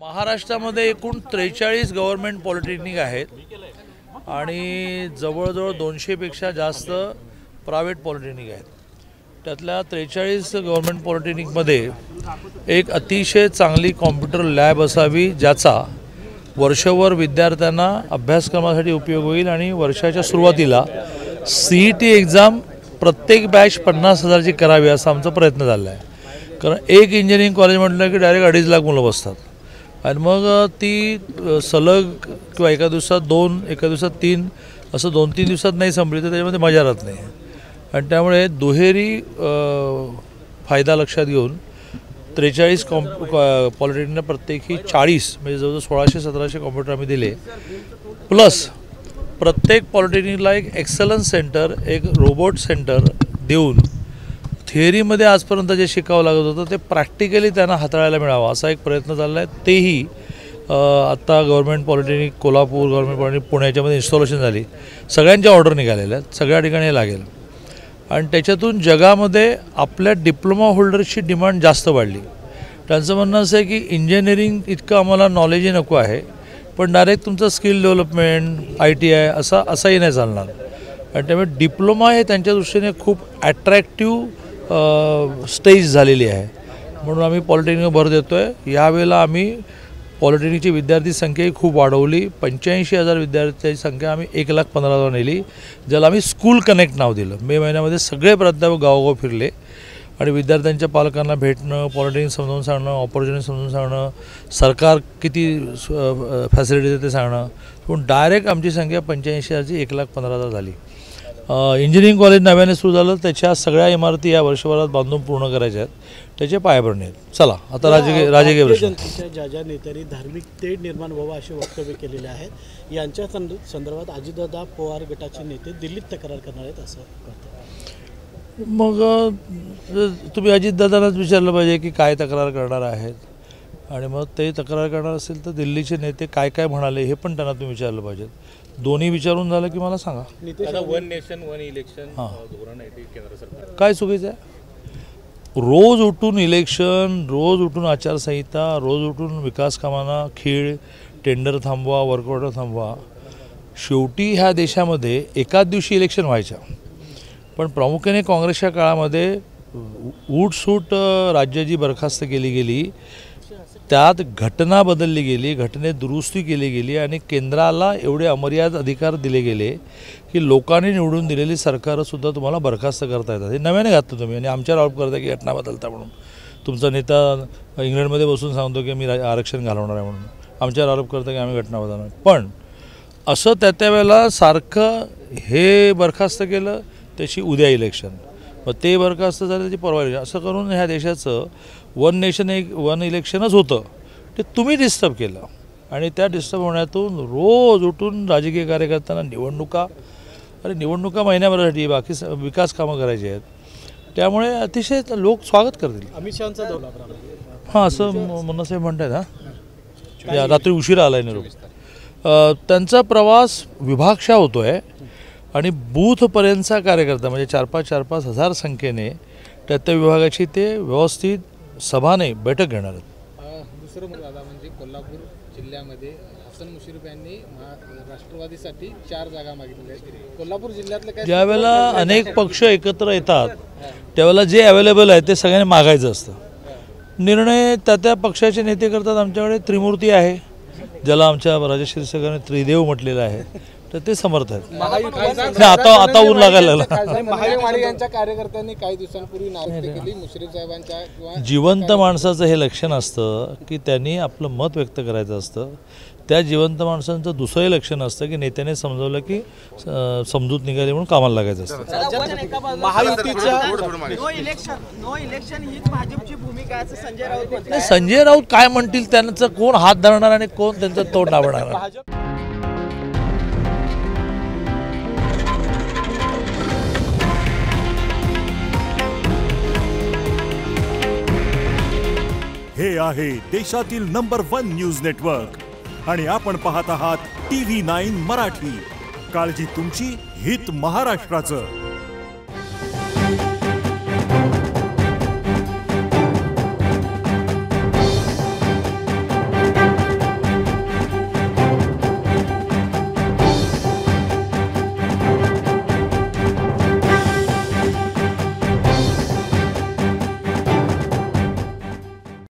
महाराष्ट्रामध्ये एकूण 43 government polytechnic आहेत आणि जवळजवळ 200 पेक्षा जास्त प्रायव्हेट पॉलिटेक्निक आहेत। त्यातल्या 43 गव्हर्नमेंट पॉलिटेक्निकमध्ये एक अतिशय चांगली कॉम्प्युटर लॅब असावी ज्याचा वर्षभर विद्यार्थ्यांना अभ्यासक्रमासाठी उपयोग होईल आणि वर्षाच्या सुरुवातीला सीईटी एग्जाम प्रत्येक बॅच 50,000ची करावी असा आमचा प्रयत्न झाला आहे। कारण एक इंजिनिअरिंग कॉलेज म्हटलं की डायरेक्ट 2.5 लाख मुलं बसतात आणि मग ती सलग किंवा एका दिवसात 2 एका दिवसात 3 असं 2-3 दिवसात नाही संपली तर त्याच्यामध्ये मजा राहत नाही आणि त्यामुळे दुहेरी फायदा लक्षात घेऊन 43 पॉलिटेक्निकला प्रत्येकी 40 म्हणजे जवळजवळ 1600-1700 कॉम्प्युटर आम्ही दिले, प्लस प्रत्येक पॉलिटेक्निकला एक एक्सलन्स सेंटर, एक रोबोट सेंटर देऊन थिअरीमध्ये आजपर्यंत जे शिकावं लागत होतं ते प्रॅक्टिकली त्यांना हाताळायला मिळावं असा एक प्रयत्न चालला आहे। तेही आत्ता government polytechnic Kolhapur, government polytechnic पुण्याच्यामध्ये इन्स्टॉलेशन झाली, सगळ्यांच्या ऑर्डर निघालेल्या आहेत, सगळ्या ठिकाणी लागेल आणि त्याच्यातून जगामध्ये आपल्या डिप्लोमा होल्डर्सची डिमांड जास्त वाढली। त्यांचं म्हणणं असं आहे की इंजिनिअरिंग इतकं आम्हाला नॉलेजही नको आहे, पण डायरेक्ट तुमचं स्किल डेव्हलपमेंट ITI असाही नाही चालणार आणि त्यामुळे डिप्लोमा हे त्यांच्या दृष्टीने खूप ॲट्रॅक्टिव्ह स्टेज झालेली आहे, म्हणून आम्ही पॉलिटेक्निकवर भर देतो आहे। यावेळेला आम्ही पॉलिटेक्निकची विद्यार्थी संख्याही खूप वाढवली, 85,000 विद्यार्थ्यांची संख्या आम्ही 1,15,000 नेली, ज्याला आम्ही स्कूल कनेक्ट नाव दिलं। मे महिन्यामध्ये सगळे प्राध्यापक गावोगाव फिरले आणि विद्यार्थ्यांच्या पालकांना भेटणं, पॉलिटेक्निक समजावून सांगणं, ऑपॉर्च्युनिटी समजून सांगणं, सरकार किती फॅसिलिटी देते सांगणं, पण डायरेक्ट आमची संख्या 85,000ची 1,15,000 झाली। इंजिनिअरिंग कॉलेज नव्याने सुरू झालं, त्याच्या सगळ्या इमारती या वर्षभरात बांधून पूर्ण करायच्या आहेत, त्याचे पायाभरणी आहेत। चला आता राजकीय प्रश्न। ज्या ज्या नेत्यांनी धार्मिक तेढ निर्माण व्हावं असे वक्तव्य केलेले आहेत, यांच्या संदर्भात अजितदादा पवार गटाचे नेते दिल्लीत तक्रार करणार आहेत असं करतात। मग तुम्ही अजितदादांनाच विचारलं पाहिजे की काय तक्रार करणार आहेत आणि मग ते तक्रार करणार असेल तर दिल्लीचे नेते काय काय म्हणाले हे पण त्यांना तुम्ही विचारलं पाहिजे। दोन्ही विचारून झालं की मला सांगा। वन नेशन वन इलेक्शन धोरण आहे ते केंद्र सरकार काय चुकीचं आहे? रोज उठून इलेक्शन, रोज उठून आचारसंहिता, रोज उठून विकास कामांना खीळ, टेंडर थांबवा, वर्क ऑर्डर थांबवा। शेवटी ह्या देशामध्ये एकाच दिवशी इलेक्शन व्हायच्या, पण प्रामुख्याने काँग्रेसच्या काळामध्ये उठसूट राज्य जी बरखास्त केली गेली त्यात घटना बदलली गेली, घटनेत दुरुस्ती केली गेली आणि केंद्राला एवढे अमर्याद अधिकार दिले गेले की लोकांनी निवडून दिलेली सरकारसुद्धा तुम्हाला बरखास्त करता येतात। हे नव्याने घातलं तुम्ही आणि आमच्यावर आरोप करता की घटना बदलता म्हणून। तुमचा नेता इंग्लंडमध्ये बसून सांगतो की मी आरक्षण घालवणार आहे म्हणून, आमच्यावर आरोप करता की आम्ही घटना बदलणार, पण असं त्या वेळेला सारखं हे बरखास्त केलं त्याची उद्या इलेक्शन, मग ते बरखास्त झालं त्याची परवा इलेक्शन, असं करून ह्या देशाचं वन नेशन वन इलेक्शनच होतं ते तुम्ही डिस्टर्ब केलं आणि त्या डिस्टर्ब होण्यातून रोज उठून राजकीय कार्यकर्त्यांना निवडणुका, अरे निवडणुका महिन्याभरासाठी, बाकी विकास कामं करायची आहेत, त्यामुळे अतिशय लोक स्वागत करतील। अमित शहांचा दौरा हां असं मुन्नासाहेब म्हणतात। हां रात्री उशिरा आला आहे निरोप। त्यांचा प्रवास विभागशा होतो आहे आणि बूथपर्यंतचा कार्यकर्ता म्हणजे 4-5 हजार संख्येने त्या विभागाची ते व्यवस्थित सभा नाही बैठक घेणार आहेत। दुसरं मुद्दा म्हणजे कोल्हापूर जिल्ह्यामध्ये हसन मुश्रीफ यांनी राष्ट्रवादीसाठी 4 जागा मागितल्या आहेत। कोल्हापूर जिल्ह्यातलं काय ज्यावेळेला अनेक पक्ष एकत्र येतात त्यावेळेला जे अवेलेबल आहे ते सगळ्यांनी मागायचं असतं। निर्णय त्या पक्षाचे नेते करतात। आमच्याकडे त्रिमूर्ती आहे, ज्याला आमच्या राजश्री सगळ्यांनी त्रिदेव म्हटलेलं आहे, तर ते समर्थ आहेत। आता ऊन लागायला लागला। महायुती यांच्या कार्यकर्त्यांनी काही दिवसांपूर्वी नाराजी केली मुश्रीफ साहेबांच्या किंवा जिवंत माणसाचं हे लक्षण असतं की त्यांनी आपलं मत व्यक्त करायचं असतं। त्या जिवंत माणसांचं दुसरंही लक्षण असतं की नेत्याने समजवलं की समजूत निघाली म्हणून कामाला लागायचं असतं। संजय राऊत काय म्हणतील त्यांचं कोण हात धरणार आणि कोण त्यांचं तोंड दाबणार? हे आहे देशातील नंबर 1 न्यूज नेटवर्क आणि आपण पाहत आहात TV9 मराठी। काळजी तुमची, हित महाराष्ट्राचं।